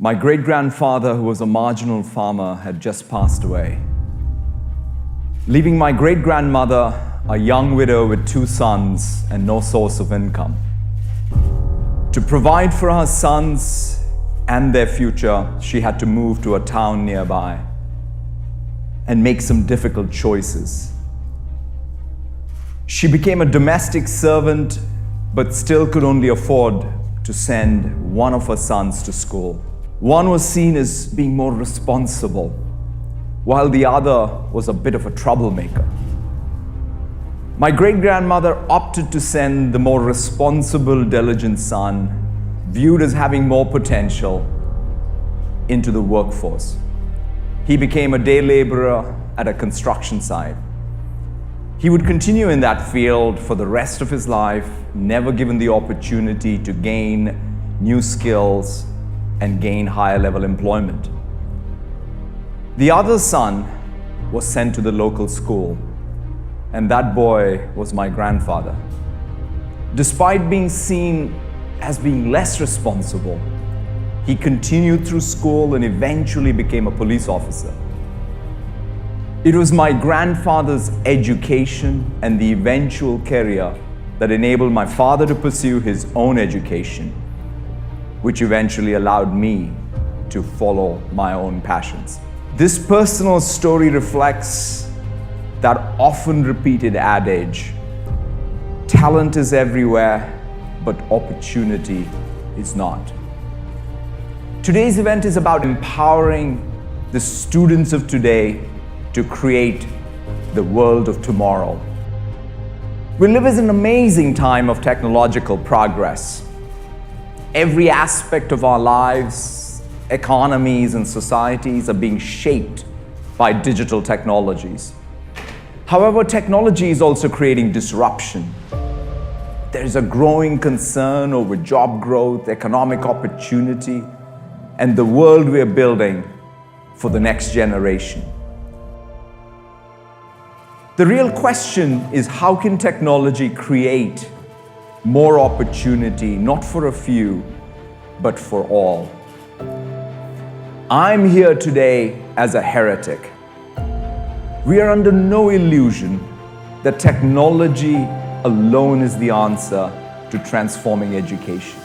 My great-grandfather, who was a marginal farmer, had just passed away, leaving my great-grandmother a young widow with 2 sons and no source of income. To provide for her sons and their future, she had to move to a town nearby and make some difficult choices. She became a domestic servant, but still could only afford to send one of her sons to school. One was seen as being more responsible, while the other was a bit of a troublemaker. My great-grandmother opted to send the more responsible, diligent son, viewed as having more potential, into the workforce. He became a day laborer at a construction site. He would continue in that field for the rest of his life, never given the opportunity to gain new skills and gain higher level employment. The other son was sent to the local school, and that boy was my grandfather. Despite being seen as being less responsible, he continued through school and eventually became a police officer. It was my grandfather's education and the eventual career that enabled my father to pursue his own education, which eventually allowed me to follow my own passions. This personal story reflects that often repeated adage, talent is everywhere, but opportunity is not. Today's event is about empowering the students of today to create the world of tomorrow. We live in an amazing time of technological progress. Every aspect of our lives, economies, and societies are being shaped by digital technologies. However, technology is also creating disruption. There is a growing concern over job growth, economic opportunity, and the world we are building for the next generation. The real question is, how can technology create more opportunity, not for a few, but for all? I'm here today as a heretic. We are under no illusion that technology alone is the answer to transforming education.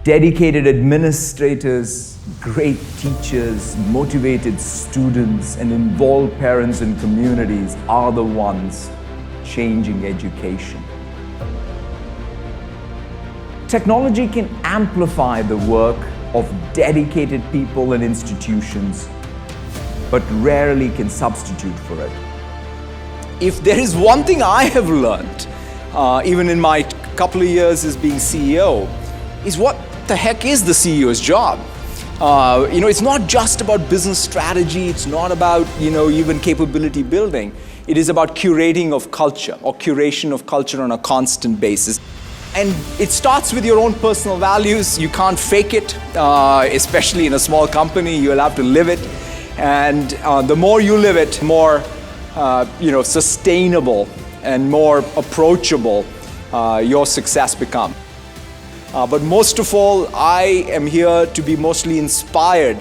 Dedicated administrators, great teachers, motivated students, and involved parents and communities are the ones changing education. Technology can amplify the work of dedicated people and institutions, but rarely can substitute for it. If there is one thing I have learned, even in my couple of years as being CEO, is what the heck is the CEO's job? It's not just about business strategy, it's not about, even capability building. It is about curating of culture, or curation of culture on a constant basis. And it starts with your own personal values. You can't fake it, especially in a small company. You'll have to live it. And the more you live it, more sustainable and more approachable your success becomes. But most of all, I am here to be mostly inspired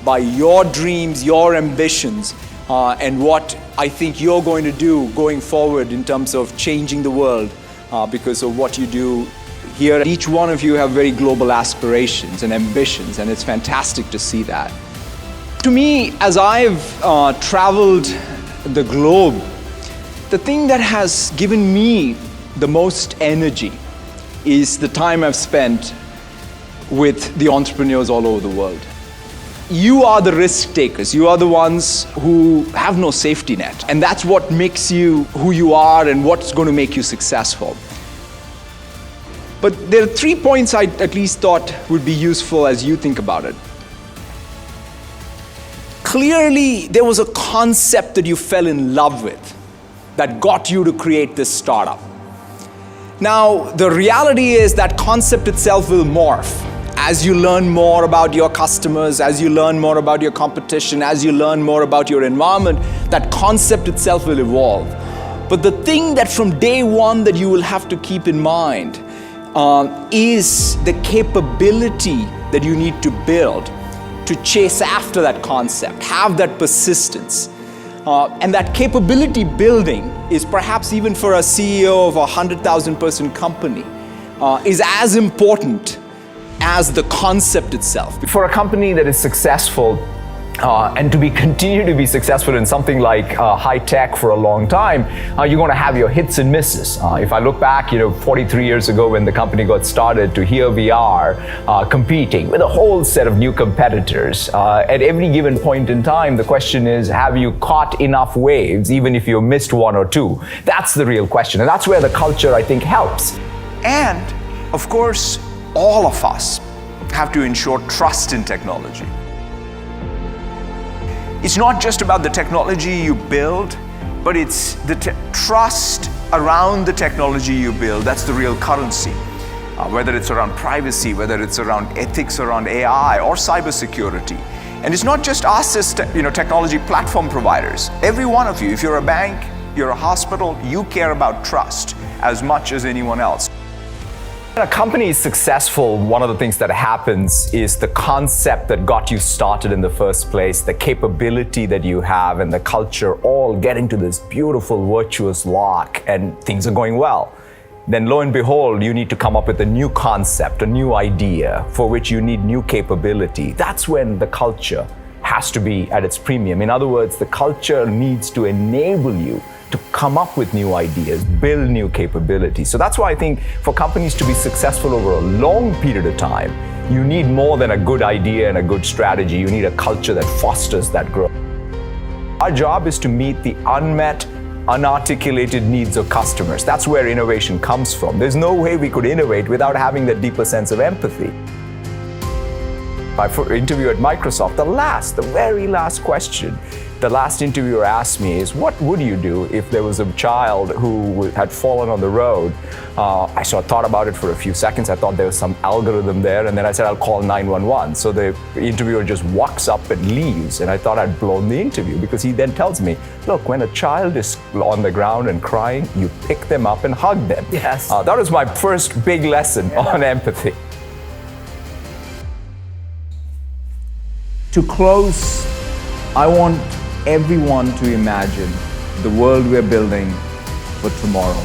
by your dreams, your ambitions, and what I think you're going to do going forward in terms of changing the world because of what you do here. Each one of you have very global aspirations and ambitions, and it's fantastic to see that. To me, as I've traveled the globe, the thing that has given me the most energy is the time I've spent with the entrepreneurs all over the world. You are the risk takers. You are the ones who have no safety net. And that's what makes you who you are and what's going to make you successful. But there are 3 points I at least thought would be useful as you think about it. Clearly, there was a concept that you fell in love with that got you to create this startup. Now, the reality is that concept itself will morph. As you learn more about your customers, as you learn more about your competition, as you learn more about your environment, that concept itself will evolve. But the thing that from day one that you will have to keep in mind is the capability that you need to build to chase after that concept, have that persistence. And that capability building is perhaps even for a CEO of a 100,000 person company, is as important as the concept itself. For a company that is successful, and to continue to be successful in something like high tech for a long time, you're going to have your hits and misses. If I look back, 43 years ago when the company got started to here we are competing with a whole set of new competitors. At every given point in time, the question is, have you caught enough waves, even if you missed one or two? That's the real question. And that's where the culture, I think, helps. And, of course, all of us have to ensure trust in technology. It's not just about the technology you build, but it's the trust around the technology you build. That's the real currency. Whether it's around privacy, whether it's around ethics around AI or cybersecurity. And it's not just us as technology platform providers. Every one of you, if you're a bank, you're a hospital, you care about trust as much as anyone else. When a company is successful, one of the things that happens is the concept that got you started in the first place, the capability that you have, and the culture all getting to this beautiful virtuous lock, and things are going well. Then lo and behold, you need to come up with a new concept, a new idea for which you need new capability. That's when the culture has to be at its premium. In other words, the culture needs to enable you to come up with new ideas, build new capabilities. So that's why I think for companies to be successful over a long period of time, you need more than a good idea and a good strategy. You need a culture that fosters that growth. Our job is to meet the unmet, unarticulated needs of customers. That's where innovation comes from. There's no way we could innovate without having that deeper sense of empathy. My interview at Microsoft, the very last question the last interviewer asked me is, what would you do if there was a child who had fallen on the road? I sort of thought about it for a few seconds. I thought there was some algorithm there, and then I said, I'll call 911. So the interviewer just walks up and leaves, and I thought I'd blown the interview, because he then tells me, look, when a child is on the ground and crying, you pick them up and hug them. Yes. That was my first big lesson on empathy. To close, I want everyone to imagine the world we're building for tomorrow.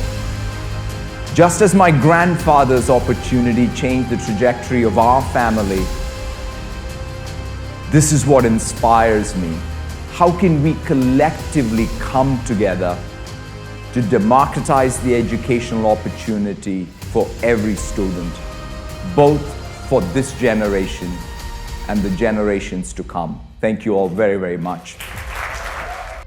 Just as my grandfather's opportunity changed the trajectory of our family, this is what inspires me. How can we collectively come together to democratize the educational opportunity for every student, both for this generation and the generations to come? Thank you all very, very much.